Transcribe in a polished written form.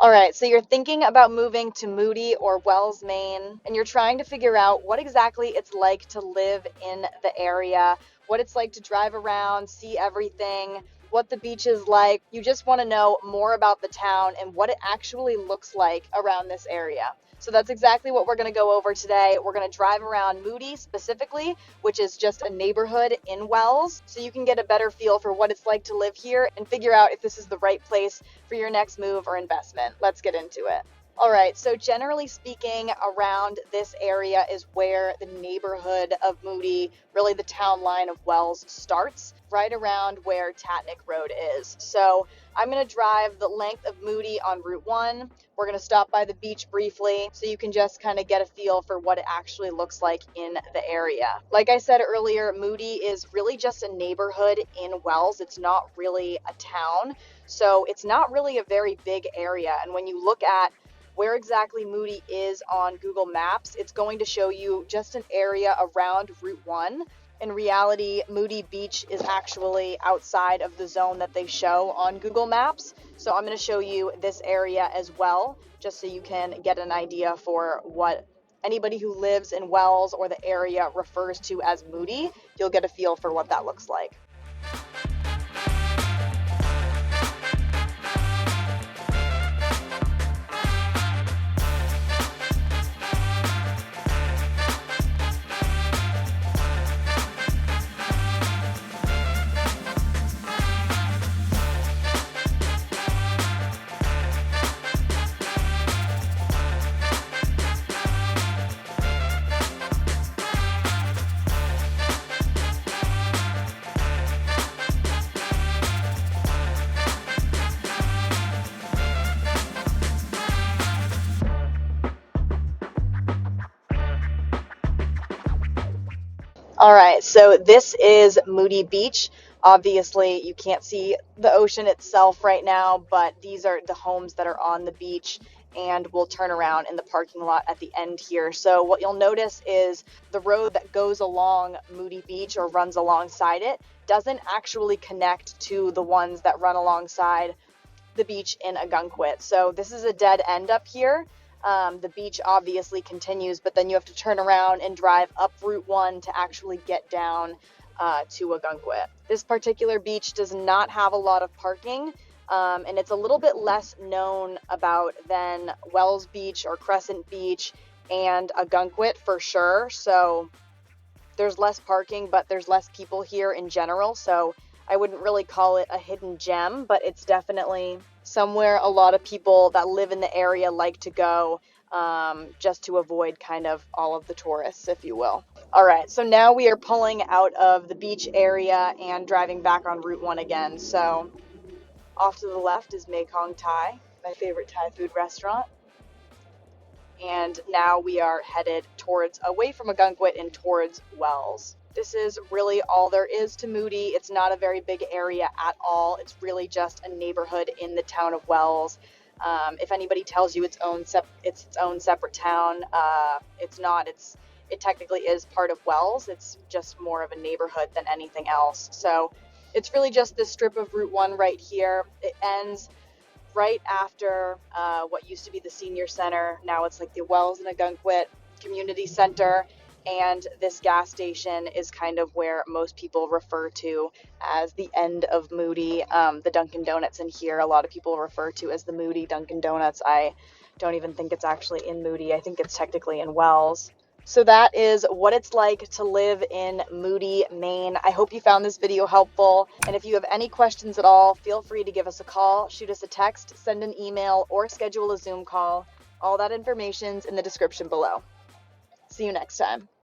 All right, so you're thinking about moving to Moody or Wells, Maine, and you're trying to figure out what exactly it's like to live in the area, what it's like to drive around, see everything, what the beach is like. You just want to know more about the town and what it actually looks like around this area. So that's exactly what we're going to go over today. We're going to drive around Moody specifically, which is just a neighborhood in Wells, so you can get a better feel for what it's like to live here and figure out if this is the right place for your next move or investment. Let's get into it. All right, so generally speaking, around this area is where the neighborhood of Moody, really the town line of Wells, starts, right around where Tatnick Road is. So I'm going to drive the length of Moody on Route 1. We're going to stop by the beach briefly so you can just kind of get a feel for what it actually looks like in the area. Like I said earlier, Moody is really just a neighborhood in Wells. It's not really a town. So it's not really a very big area. And when you look at where exactly Moody is on Google Maps, it's going to show you just an area around Route 1. In reality, Moody Beach is actually outside of the zone that they show on Google Maps. So I'm going to show you this area as well, just so you can get an idea for what anybody who lives in Wells or the area refers to as Moody. You'll get a feel for what that looks like. All right, so this is Moody Beach. Obviously, you can't see the ocean itself right now, but these are the homes that are on the beach, and we'll turn around in the parking lot at the end here. So what you'll notice is the road that goes along Moody Beach or runs alongside it doesn't actually connect to the ones that run alongside the beach in Ogunquit. So this is a dead end up here. The beach obviously continues, but then you have to turn around and drive up Route 1 to actually get down to Ogunquit. This particular beach does not have a lot of parking, and it's a little bit less known about than Wells Beach or Crescent Beach and Ogunquit for sure. So there's less parking, but there's less people here in general. So I wouldn't really call it a hidden gem, but it's definitely somewhere a lot of people that live in the area like to go, just to avoid kind of all of the tourists, if you will. All right, so now we are pulling out of the beach area and driving back on Route 1 again. So off to the left is Mekong Thai, my favorite Thai food restaurant. And now we are headed away from Ogunquit and towards Wells. This is really all there is to Moody. It's not a very big area at all. It's really just a neighborhood in the town of Wells. If anybody tells you it's its own separate town, it's not. It technically is part of Wells. It's just more of a neighborhood than anything else. So it's really just this strip of Route 1 right here. It ends right after what used to be the senior center. Now it's like the Wells and Ogunquit Community Center. And this gas station is kind of where most people refer to as the end of Moody. The Dunkin' Donuts in here, a lot of people refer to as the Moody Dunkin' Donuts. I don't even think it's actually in Moody. I think it's technically in Wells. So that is what it's like to live in Moody, Maine. I hope you found this video helpful. And if you have any questions at all, feel free to give us a call, shoot us a text, send an email, or schedule a Zoom call. All that information's in the description below. See you next time.